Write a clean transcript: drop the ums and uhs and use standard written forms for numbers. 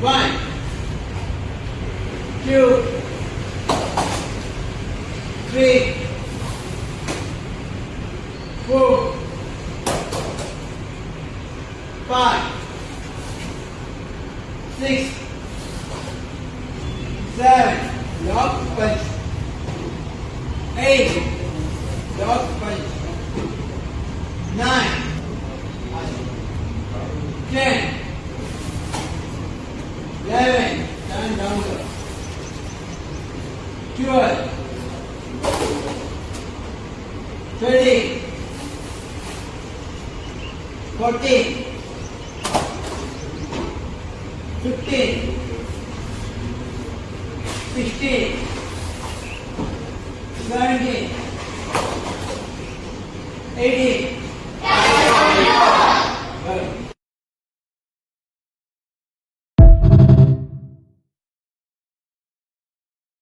1, 2, 3, 4, 5, 6, 7, lock punch, 8, lock punch, 9, 10, 11, turn down, 12, 13, 14, 15, 16, 17, 18,